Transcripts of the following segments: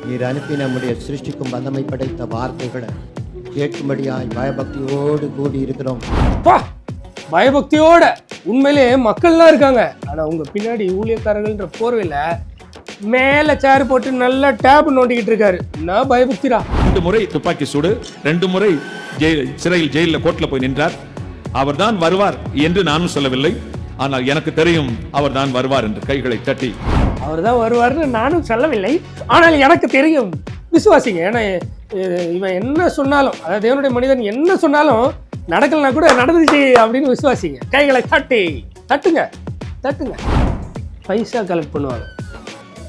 நீர் அனுப்பி நம்முடைய சிருஷ்டிக்கும் வல்லமை படைத்த வார்த்தைகளை கேட்கும்படியாய் பயபக்தியோடு கூடி இருக்கிறோம். பயபக்தியோட உண்மையிலே மக்கள்லாம் இருக்காங்க. ஆனால் உங்க பின்னாடி ஊழியக்காரர்கள்ன்ற போர்வையில் மேலே சேர் போட்டு நல்லா டேப் நோண்டிக்கிட்டு இருக்காரு. நான் பயபக்திரா. 2 முறை துப்பாக்கி சூடு, 2 முறை சிறையில் ஜெயிலில் கோர்ட்ல போய் நின்றார். அவர் தான் வருவார் என்று நானும் சொல்லவில்லை, ஆனால் எனக்கு தெரியும் அவர் தான் வருவார் என்று கைகளை தட்டி. அவர் தான் வருவார்னு நானும் சொல்லவில்லை, ஆனால் எனக்கு தெரியும். விசுவாசிங்க. ஏன்னா இவன் என்ன சொன்னாலும், அதாவது தேவனுடைய மனிதன் என்ன சொன்னாலும் நடக்கலனா கூட நடந்துச்சு அப்படின்னு விசுவாசிங்க. கைகளை தட்டுங்க. பைசா கலெக்ட் பண்ணுவாங்க,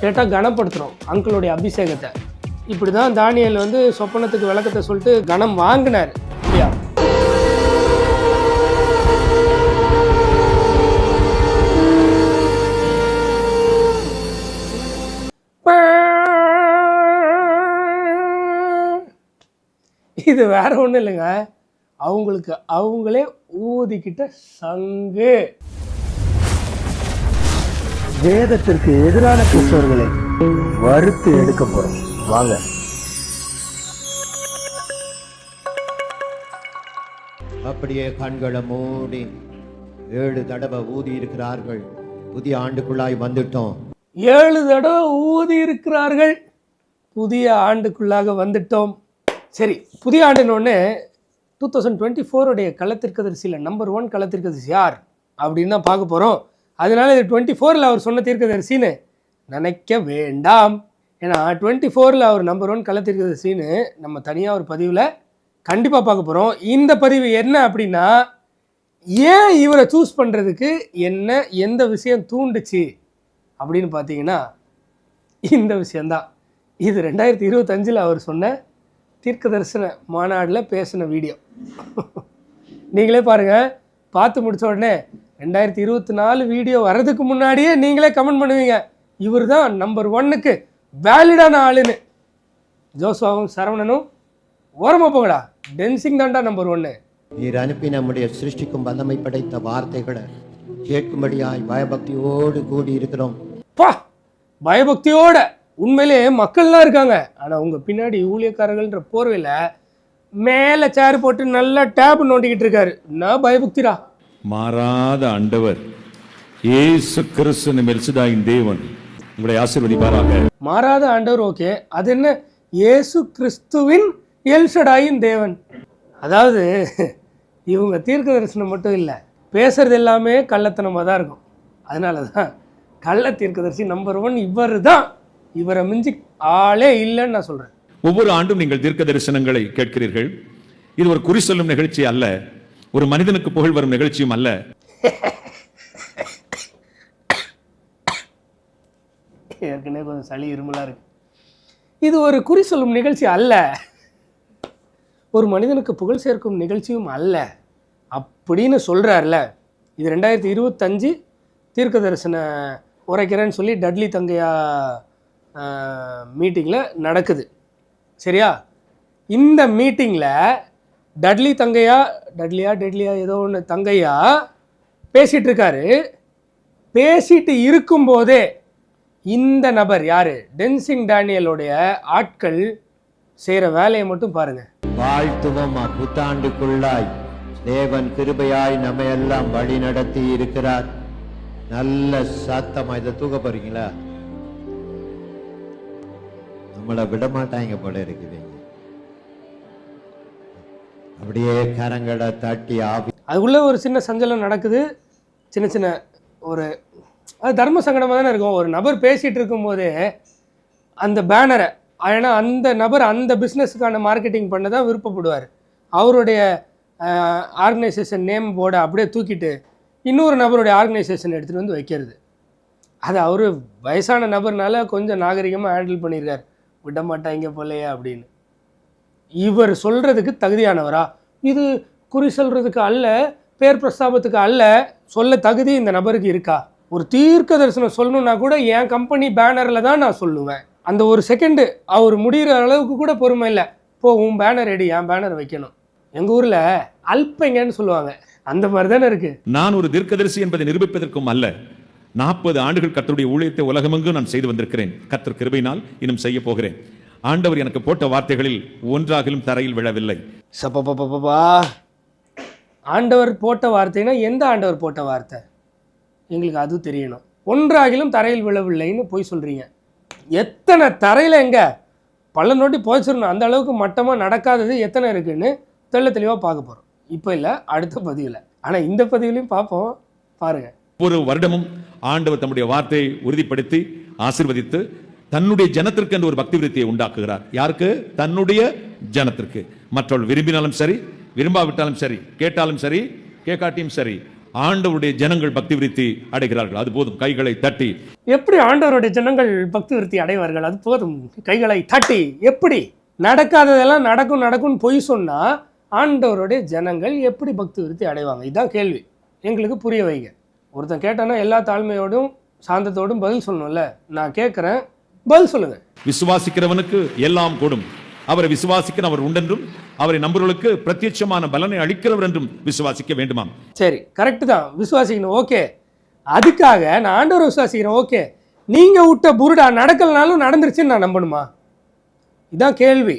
கேட்டால் கனப்படுத்துகிறோம் அங்கிளுடைய அபிஷேகத்தை. இப்படி தான் தானியேல் வந்து சொப்பனத்துக்கு விளக்கத்தை சொல்லிட்டு கனம் வாங்கினார் இல்லையா? இது வேற ஒன்றும் இல்லைங்க, அவங்களுக்கு அவங்களே ஊதிக்கிட்ட சங்கு. வேதத்திற்கு எதிரான கிறிஸ்தவர்களை வறுத்து எடுக்க போறோம். வாங்க. அப்படியே கண்களை மூடி 7 தடவை ஊதி இருக்கிறார்கள். புதிய ஆண்டுக்குள்ளாய் வந்துட்டோம். 7 தடவை ஊதி இருக்கிறார்கள். புதிய ஆண்டுக்குள்ளாக வந்துட்டோம். சரி, புதிய ஆண்டுன்னு 2024 களத்திற்கதரிசியில் நம்பர் 1 களத்திற்கதரிசி யார் அப்படின்னு தான் பார்க்க போகிறோம். அதனால இது 24 அவர் சொன்ன தீர்க்கதரிசின்னு நினைக்க வேண்டாம். ஏன்னா 24 அவர் நம்பர் 1 களத்திற்கதரிசின்னு நம்ம தனியாக ஒரு பதிவில் கண்டிப்பாக பார்க்க போகிறோம். இந்த பதிவு என்ன அப்படின்னா, ஏன் இவரை சூஸ் பண்ணுறதுக்கு எந்த விஷயம் தூண்டுச்சு அப்படின்னு பார்த்தீங்கன்னா, இந்த விஷயந்தான். இது 2025 அவர் சொன்ன தீர்க்க தரிசன மாநாடில் பேசின வீடியோ. நீங்களே பாருங்கள். பார்த்து முடித்த உடனே 2024 வீடியோ வர்றதுக்கு முன்னாடியே நீங்களே கமெண்ட் பண்ணுவீங்க, இவர் தான் நம்பர் 1க்கு வேலிடான ஆளுன்னு. ஜோசுவாவும் சரவணனும் ஓரமாக போங்கடா, டென்சிங் தான்டா நம்பர் 1. நீர் அனுப்பி நம்முடைய சிருஷ்டிக்கும் வல்லமை படைத்த வார்த்தைகளை கேட்கும்படியாய் பயபக்தியோடு கூடி இருக்கிறோம். பயபக்தியோட உண்மையிலே மக்கள்லாம் இருக்காங்க. ஆனால் உங்க பின்னாடி ஊழியக்காரர்கள்ன்ற போர்வையில் மேலே சேர் போட்டு நல்லா டேப் நோண்டிக்கிட்டு இருக்காரு. நான் பயபக்திரா. மாறாத ஆண்டவர் இயேசு கிறிஸ்து மெல்சிதாயின் தேவன் உங்களை ஆசீர்வதிப்பாராக. மாறாத ஆண்டவர், ஓகே. அது என்ன? இயேசு கிறிஸ்துவின் எல்ஷடாயின் தேவன். அதாவது இவங்க தீர்க்க தரிசனம் மட்டும் இல்லை, பேசுறது எல்லாமே கள்ளத்தனமாக தான் இருக்கும். அதனால தான் கள்ள தீர்க்கதரிசி நம்பர் 1 இவர் தான். இவரை மிஞ்சி ஆளே இல்லைன்னு நான் சொல்றேன். ஒவ்வொரு ஆண்டும் நீங்கள் தீர்க்க தரிசனங்களை கேட்கிறீர்கள். இது ஒரு குறி சொல்லும் நிகழ்ச்சி அல்ல, ஒரு மனிதனுக்கு புகழ் வரும் நிகழ்ச்சியும் அல்ல. ஏற்கனவே கொஞ்சம் சளி இருமலா இருக்கு. இது ஒரு குறி சொல்லும் நிகழ்ச்சி அல்ல, ஒரு மனிதனுக்கு புகழ் சேர்க்கும் நிகழ்ச்சியும் அல்ல அப்படின்னு சொல்றாருல. இது 2025 தீர்க்க தரிசன உரைக்கிறேன்னு சொல்லி டட்லி தங்கையா மீட்டிங்கில் நடக்குது. சரியா? இந்த மீட்டிங்கில் டட்லியா ஏதோ ஒன்று தங்கையா பேசிகிட்டு இருக்காரு. பேசிட்டு இருக்கும்போதே இந்த நபர் யார்? டென்சிங் டேனியலோடைய ஆட்கள் செய்கிற வேலையை மட்டும் பாருங்கள். வாழ்த்துவம் புத்தாண்டுக்குள்ளாய் தேவன் கிருபையாய் நம்ம எல்லாம் வழி நடத்தி இருக்கிறார். நல்ல சத்தமா இதை தூக்க போறீங்களா? நம்மளை விட மாட்டாங்க போல இருக்குது. அப்படியே கரங்களை தட்டி ஆவி. அதுக்குள்ளே ஒரு சின்ன சஞ்சலம் நடக்குது. சின்ன ஒரு அது தர்ம சங்கடமாக தானே இருக்கும். ஒரு நபர் பேசிகிட்டு இருக்கும்போதே அந்த பேனரை, ஏன்னா அந்த நபர் அந்த பிஸ்னஸுக்கான மார்க்கெட்டிங் பண்ண தான் விருப்பப்படுவார். அவருடைய ஆர்கனைசேஷன் நேம் போர்டை அப்படியே தூக்கிட்டு இன்னொரு நபருடைய ஆர்கனைசேஷன் எடுத்துகிட்டு வந்து வைக்கிறது. அது அவர் வயசான நபர்னால கொஞ்சம் நாகரிகமாக ஹேண்டில் பண்ணியிருக்கார். விட மாட்டாங்க போலையே அப்படின்னு. இவர் சொல்கிறதுக்கு தகுதியானவரா? இது குறி சொல்கிறதுக்கு அல்ல, பேர் பிரஸ்தாபத்துக்கு அல்ல, சொல்ல தகுதி இந்த நபருக்கு இருக்கா? ஒரு தீர்க்க தரிசனம் சொல்லணுன்னா கூட என் கம்பெனி பேனரில் தான் நான் சொல்லுவேன். அந்த ஒரு செகண்டு அவர் முடிகிற அளவுக்கு கூட பொறுமை இல்லை. போ, உன் பேனர் ரெடி, என் பேனர் வைக்கணும். எங்கள் ஊரில் அல்பைங்கன்னு சொல்லுவாங்க, அந்த மாதிரி தானே இருக்கு. நான் ஒரு தீர்க்கதரிசி என்பதை நிரூபிப்பதற்கும் அல்ல, 40 ஆண்டுகள் கர்த்தருடைய ஊழியத்தை உலகமெங்கும் நான் செய்து வந்திருக்கிறேன். கர்த்தர் கிருபையினால் இன்னும் செய்ய போகிறேன். ஆண்டவர் எனக்கு போட்ட வார்த்தைகளில் ஒன்றாகிலும் தரையில் விழவில்லை. சப்பப்பப்பப்பா, ஆண்டவர் போட்ட வார்த்தைனா எந்த ஆண்டவர் போட்ட வார்த்தை? எங்களுக்கு அது தெரியணும். ஒன்றாகிலும் தரையில் விழவில்லைன்னு போய் சொல்கிறீங்க. எத்தனை தரையில் எங்கே பல நோட்டி போய்ச்சிடணும், அந்த அளவுக்கு மட்டமாக நடக்காதது எத்தனை இருக்குன்னு தெளிவாக பார்க்க போகிறோம். இப்போ இல்லை, அடுத்த பதிவில். ஆனால் இந்த பதிவுலையும் பார்ப்போம், பாருங்கள். ஒரு வருடமும் ஆண்டவர் தம்முடைய வார்த்தையை உறுதிப்படுத்தி ஆசீர்வதித்து தன்னுடைய ஜனத்திற்கு என்று ஒரு பக்தி விருத்தியை உண்டாக்குகிறார். யாருக்கு? தன்னுடைய ஜனத்திற்கு. மற்றவர்கள் விரும்பினாலும் சரி, விரும்பாவிட்டாலும் சரி, கேட்டாலும் சரி, கேட்காட்டியும் சரி, ஆண்டவருடைய ஜனங்கள் பக்தி விருத்தி அடைகிறார்கள். அது போதும். கைகளை தட்டி. எப்படி ஆண்டவருடைய ஜனங்கள் பக்தி விருத்தி அடைவார்கள்? அது போதும். கைகளை தட்டி. எப்படி? நடக்காததெல்லாம் நடக்கும் நடக்கும்னு பொய் சொன்னா ஆண்டவருடைய ஜனங்கள் எப்படி பக்தி விருத்தி அடைவாங்க? இதுதான் கேள்வி. எங்களுக்கு புரிய வைங்க. ஒருத்தன் கேட்டானா எல்லா தாழ்மையோடும் சாந்தத்தோடும் பதில் சொல்லணும்ல. நான் கேட்குறேன், பதில் சொல்லுங்க. விசுவாசிக்கிறவனுக்கு எல்லாம் கூடும். அவரை விசுவாசிக்க அவர் உண்டென்றும் அவரை நம்புறவர்களுக்கு பிரத்யட்சமான பலனை அளிக்கிறவர் என்றும் விசுவாசிக்க வேண்டுமாம். சரி, கரெக்டு தான், விசுவாசிக்கணும். ஓகே, அதுக்காக நான் ஆண்டவரை விசுவாசிக்கிறேன். ஓகே, நீங்க விட்ட புருடா நடக்கலனாலும் நடந்துருச்சுன்னு நான் நம்பணுமா? இதான் கேள்வி.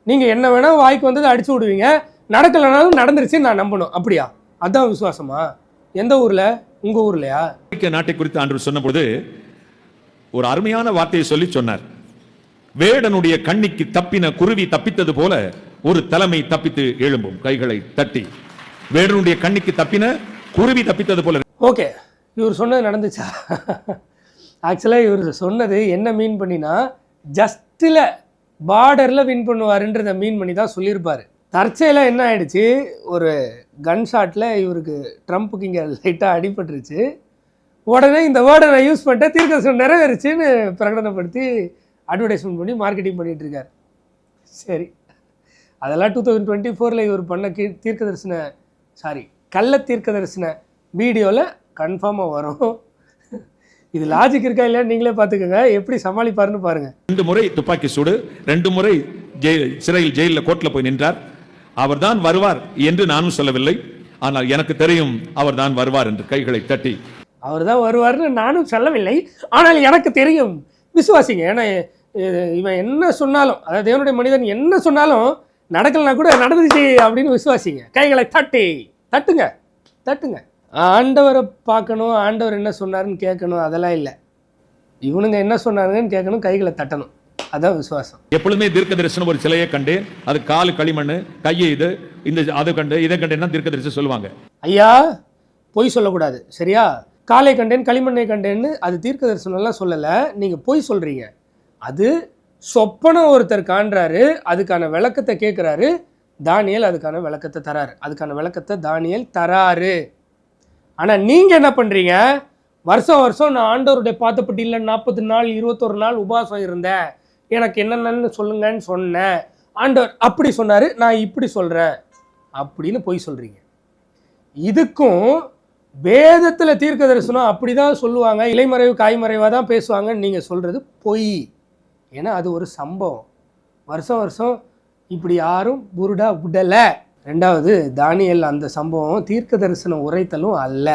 நீங்க என்ன வேணா வாய்க்கு வந்ததை அடிச்சு விடுவீங்க, நடக்கலனாலும் நடந்துருச்சுன்னு நான் நம்பணும். அப்படியா? அதான் விசுவாசமா? எந்த ஊர்ல? உங்க ஊர்லயா? நாட்டை குறித்து ஆண்டவர் சொன்னபோது ஒரு அருமையான வார்த்தையை சொல்லி சொன்னார். வேடனுடைய கண்ணிக்கு தப்பின குருவி தப்பித்தது போல ஒரு தலைமை தப்பித்து எழும்பும். கைகளை தட்டி. வேடனுடைய கண்ணிக்கு தப்பின குருவி தப்பித்தது போல. ஓகே, இவர் சொன்னது நடந்துச்சா? ஆக்சுவலாக இவர் சொன்னது என்ன மீன் பண்ணினா, ஜஸ்டில் பார்டரில் வின் பண்ணுவாருன்றதை மீன் பண்ணி தான் சொல்லியிருப்பார். தற்செயலாக என்ன ஆயிடுச்சு, ஒரு கன் ஷாட்டில் இவருக்கு ட்ரம்ப்புக்கு இங்கே லைட்டாக அடிபட்டுருச்சு. உடனே இந்த வேர்டை நான் யூஸ் பண்ணிட்டேன், தீர்க்கதரிசனம் நிறைவேறுச்சுன்னு பிரகடனப்படுத்தி அட்வர்டைஸ்மெண்ட் பண்ணி மார்க்கெட்டிங் பண்ணிகிட்டு இருக்கார். சரி, அதெல்லாம் 2024 இவர் பண்ண கள்ள தீர்க்க தரிசன வீடியோவில் கன்ஃபார்மாக வரும். இது லாஜிக் இருக்கா இல்லையா நீங்களே பார்த்துக்கோங்க, எப்படி சமாளிப்பாருன்னு பாருங்க. 2 முறை துப்பாக்கி சூடு, 2 முறை சிறையில் ஜெயிலில் கோர்ட்டில் போய் நின்றார். அவர் தான் வருவார் என்று நானும் சொல்லவில்லை, ஆனால் எனக்கு தெரியும் அவர் தான் வருவார் என்று. கைகளை தட்டி. அவர் தான் வருவார்னு நானும் சொல்லவில்லை, ஆனால் எனக்கு தெரியும். விசுவாசிங்க. ஏன்னா இவன் என்ன சொன்னாலும், அதாவது தேவனுடைய மனிதன் என்ன சொன்னாலும் நடக்கலனா கூட நடந்துச்சு அப்படின்னு விசுவாசிங்க. கைகளை தட்டி. தட்டுங்க, தட்டுங்க. ஆண்டவரை பார்க்கணும், ஆண்டவர் என்ன சொன்னாருன்னு கேட்கணும், அதெல்லாம் இல்லை. இவனுங்க என்ன சொன்னாருன்னு கேட்கணும், கைகளை தட்டணும். அதான் விசுவாசம். எப்பொழுதுமே தீர்க்க தரிசனம் ஒரு சிலையை கண்டேன், அது காலு களிமண், கையை இது இந்த அதை கண்டு இதை கண்டேன்னா தீர்க்க தரிசனம் சொல்லுவாங்க. ஐயா, பொய் சொல்லக்கூடாது, சரியா? காலை கண்டேன் களிமண்ணை கண்டேன்னு அது தீர்க்க தரிசனம்லாம் சொல்லலை, நீங்கள் பொய் சொல்கிறீங்க. அது சொப்பனம் ஒருத்தர் காண்றாரு, அதுக்கான விளக்கத்தை கேட்குறாரு, தானியேல் அதுக்கான விளக்கத்தை தராரு. அதுக்கான விளக்கத்தை தானியேல் தராரு. ஆனால் நீங்கள் என்ன பண்ணுறீங்க, வருஷம் வருஷம் நான் ஆண்டவருடைய பாதப்பட்டியில் 40 நாள் 21 நாள் உபவாசம் இருந்தேன், எனக்கு என்னென்னு சொல்லுங்கன்னு சொன்னேன், ஆண்டவர் அப்படி சொன்னார், நான் இப்படி சொல்கிறேன் அப்படின்னு பொய் சொல்கிறீங்க. இதுக்கும் வேதத்தில் தீர்க்க தரிசனம் அப்படி தான் சொல்லுவாங்க, இலைமறைவு காய்மறைவாக தான் பேசுவாங்கன்னு நீங்கள் சொல்கிறது பொய். ஏன்னா அது ஒரு சம்பவம். வருஷம் வருஷம் இப்படி யாரும் புருடா விடலை. ரெண்டாவது, தானியேல் அந்த சம்பவம் தீர்க்க தரிசனம் உரைத்தலும் அல்ல,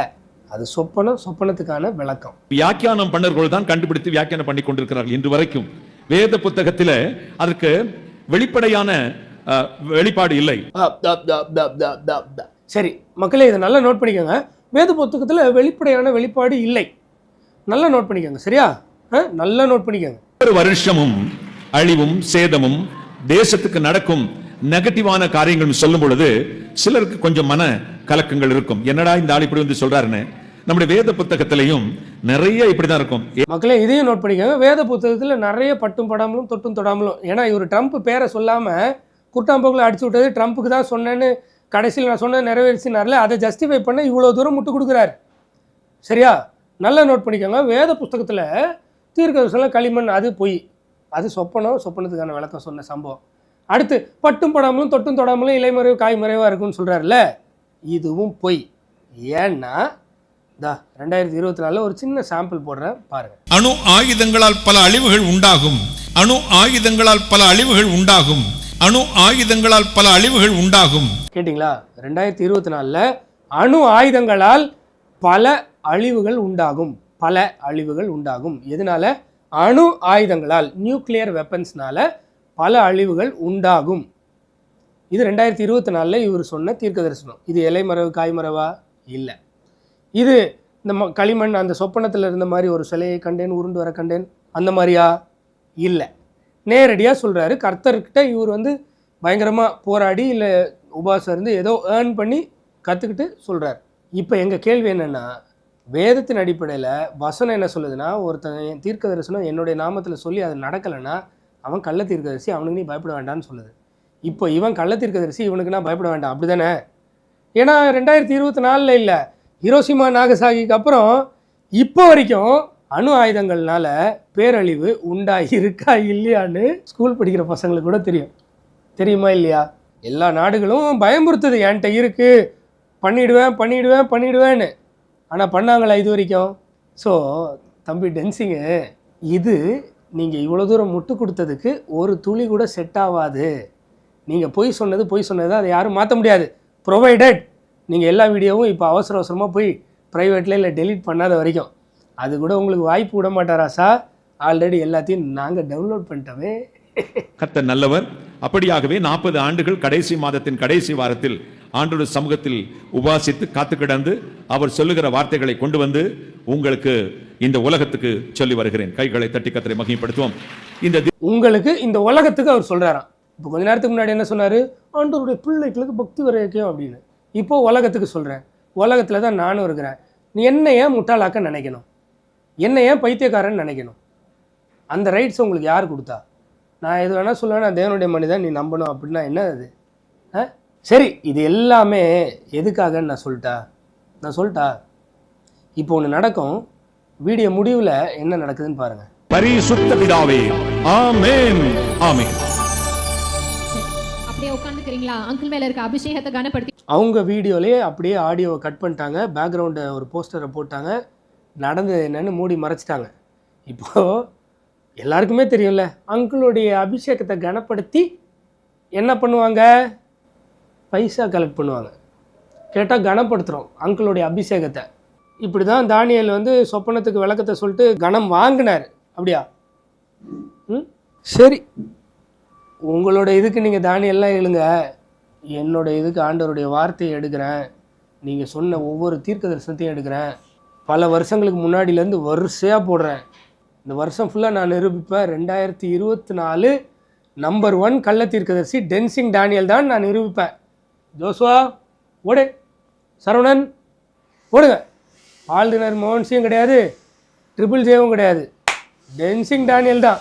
அது சொப்பனத்துக்கான விளக்கம். வியாக்கியானம் பண்ணவர்கள் தான் கண்டுபிடித்து வியாக்கியானம் பண்ணி கொண்டிருக்கிறார்கள் இன்று வரைக்கும். வேத புத்தகத்தில் அதற்கு வெளிப்படையான வெளிப்பாடு இல்லை. சரி மக்களே, இதை நல்லா நோட் பண்ணிக்கோங்க. வேத புத்தகத்தில் வெளிப்படையான வெளிப்பாடு இல்லை, நல்லா நோட் பண்ணிக்கோங்க, சரியா? நல்லா நோட் பண்ணிக்கோங்க. ஒரு வருஷமும் அழிவும் சேதமும் தேசத்துக்கு நடக்கும் நெகட்டிவான காரியங்கள் சொல்லும் பொழுது சிலருக்கு கொஞ்சம் மன கலக்கங்கள் இருக்கும். என்னடா இந்த ஆள் இப்படி வந்து சொல்றாருன்னு. நம்முடைய வேத புத்தகத்திலையும் நிறைய இப்படிதான் இருக்கும். மக்களே, இதையும் நோட் பண்ணிக்கோங்க. வேத புத்தகத்தில் நிறைய பட்டும் படாமலும் தொட்டும் தொடாமலும். ஏன்னா இவர் ட்ரம்ப் பேரை சொல்லாமல் குட்டாம்போக்கில் அடிச்சு விட்டது ட்ரம்ப்புக்கு தான் சொன்னேன்னு கடைசியில் நான் சொன்ன நிறைவேறிச்சினார்ல, அதை ஜஸ்டிஃபை பண்ண இவ்வளோ தூரம் முட்டு கொடுக்குறாரு, சரியா? நல்லா நோட் பண்ணிக்கோங்க. வேத புஸ்தகத்தில் தீர்க்கதரிசனம் களிமண் அது பொய், அது சொப்பனத்துக்கான விளக்கம் சொன்ன சம்பவம். அடுத்து பட்டும் படாமலும் தொட்டும் தொடாமலும் இலைமறைவு காய்மறைவாக இருக்குன்னு சொல்கிறாருல்ல, இதுவும் பொய். ஏன்னா 2024 ஒரு சின்ன சாம்பிள் போடுறேன் பாருங்க. அணு ஆயுதங்களால் பல அழிவுகள் உண்டாகும். அணு ஆயுதங்களால் பல அழிவுகள் உண்டாகும். அணு ஆயுதங்களால் பல அழிவுகள் உண்டாகும். கேட்டிங்களா? 2024 அணு ஆயுதங்களால் பல அழிவுகள் உண்டாகும். பல அழிவுகள் உண்டாகும். எதனால? அணு ஆயுதங்களால் நியூக்ளியர் வெப்பன்ஸ்னால பல அழிவுகள் உண்டாகும். இது 2024 இவர் சொன்ன தீர்க்க தரிசனம். இது இலைமறைவு காய்மறைவா? இல்லை. இது இந்த களிமண் அந்த சொப்பனத்தில் இருந்த மாதிரி ஒரு சிலையை கண்டேன், உருண்டு வர கண்டேன், அந்த மாதிரியா? இல்லை. நேரடியாக சொல்கிறாரு. கர்த்தர்கிட்ட இவர் வந்து பயங்கரமாக போராடி இல்லை உபாசம் இருந்து ஏதோ ஏர்ன் பண்ணி கற்றுக்கிட்டு சொல்கிறார். இப்போ எங்கள் கேள்வி என்னென்னா, வேதத்தின் அடிப்படையில் வசனம் என்ன சொல்லுதுன்னா, ஒருத்தன் தீர்க்க தரிசனம் என்னுடைய நாமத்தில் சொல்லி அது நடக்கலைன்னா அவன் கள்ள தீர்க்கதரிசி, அவனுக்கு நீ பயப்பட வேண்டாம்னு சொல்லுது. இப்போ இவன் கள்ள தீர்க்கதரிசி, இவனுக்கு நான் பயப்பட வேண்டாம், அப்படி தானே? ஏன்னா 2024 இல்லை, ஹிரோஷிமா நாகசாகிக்கு அப்புறம் இப்போ வரைக்கும் அணு ஆயுதங்கள்னால பேரழிவு உண்டாகி இருக்கா இல்லையான்னு ஸ்கூல் படிக்கிற பசங்களுக்கு கூட தெரியுமா இல்லையா? எல்லா நாடுகளும் பயமுறுத்துது, என்கிட்ட இருக்கு, பண்ணிடுவேன்னு. ஆனால் பண்ணாங்களா இது வரைக்கும்? ஸோ தம்பி டென்சிங்கு, இது நீங்கள் இவ்வளோ தூரம் முட்டு கொடுத்ததுக்கு ஒரு துளி கூட செட் ஆகாது. நீங்கள் பொய் சொன்னது அதை யாரும் மாற்ற முடியாது. ப்ரொவைடட் நீங்கள் எல்லா வீடியோவும் இப்போ அவசரமாக போய் ப்ரைவேட்டில் இல்லை டெலீட் பண்ணாத வரைக்கும். அது கூட உங்களுக்கு வாய்ப்பு விட மாட்டாரா சார்? ஆல்ரெடி எல்லாத்தையும் நாங்கள் டவுன்லோட் பண்ணிட்டோமே. கர்த்தர் நல்லவர். அப்படியாகவே 40 ஆண்டுகள் கடைசி மாதத்தின் கடைசி வாரத்தில் ஆண்டவருடைய சமூகத்தில் உபாசித்து காத்து கிடந்து அவர் சொல்லுகிற வார்த்தைகளை கொண்டு வந்து உங்களுக்கு இந்த உலகத்துக்கு சொல்லி வருகிறேன். கைகளை தட்டி கர்த்தரை மகிமைப்படுத்துவோம். உங்களுக்கு இந்த உலகத்துக்கு அவர் சொல்றாராம். இப்போ கொஞ்ச நேரத்துக்கு முன்னாடி என்ன சொன்னாரு? ஆண்டவருடைய பிள்ளைகளுக்கு பக்தி வர வைக்கும் அப்படின்னு. இப்போ உலகத்துக்கு சொல்றேன். உலகத்துல தான் நானும் இருக்கிறேன். நீ என்ன ஏன் முட்டாளாக்க நினைக்கணும்? என்ன ஏன் பைத்தியக்காரன் நினைக்கணும்? அந்த ரைட்ஸ் உங்களுக்கு யார் கொடுத்தா? நான் எது வேணால் சொல்லுவேன், நான் தேவனுடைய மனிதன், நீ நம்பணும் அப்படின்னா என்ன அது? சரி, இது எல்லாமே எதுக்காகன்னு நான் சொல்லிட்டா இப்போ ஒன்று நடக்கும். வீடியோ முடிவில் என்ன நடக்குதுன்னு பாருங்க. பரிசுத்த பிதாவே, ஆமென் ஆமென். அப்படியே உட்கார்ந்துக்கிறீங்களா? அங்கிள் மேல இருக்க அபிஷேகத்தை கனப்படுத்தி அவங்க வீடியோலேயே அப்படியே ஆடியோவை கட் பண்ணிட்டாங்க, பேக்ரவுண்டை ஒரு போஸ்டரை போட்டாங்க, நடந்தது என்னன்னு மூடி மறைச்சிட்டாங்க. இப்போது எல்லாருக்குமே தெரியும்ல, அங்கிளுடைய அபிஷேகத்தை கனப்படுத்தி என்ன பண்ணுவாங்க? பைசா கலெக்ட் பண்ணுவாங்க. கேட்டால் கனப்படுத்துகிறோம் அங்கிளுடைய அபிஷேகத்தை. இப்படி தான் தானியேல் வந்து சொப்பனத்துக்கு விளக்கத்தை சொல்லிட்டு கனம் வாங்கினார். அப்படியா? சரி, உங்களோட இதுக்கு நீங்கள் தானியெல்லாம் எழுங்க, என்னோட இதுக்கு ஆண்டவருடைய வார்த்தையை எடுக்கிறேன், நீங்கள் சொன்ன ஒவ்வொரு தீர்க்க தரிசனத்தையும் எடுக்கிறேன், பல வருஷங்களுக்கு முன்னாடியிலேருந்து வரிசையாக போடுறேன். இந்த வருஷம் ஃபுல்லாக நான் நிரூபிப்பேன். 2024 நம்பர் 1 கள்ள தீர்க்கதரிசி டென்சிங் டானியல் தான் நான் நிரூபிப்பேன். ஜோசுவா ஓடு, சரவணன் ஓடுங்க. ஆல்டினர் மோகன்சியும் கிடையாது, ட்ரிபிள் ஜேவும் கிடையாது, டென்சிங் டானியல் தான்.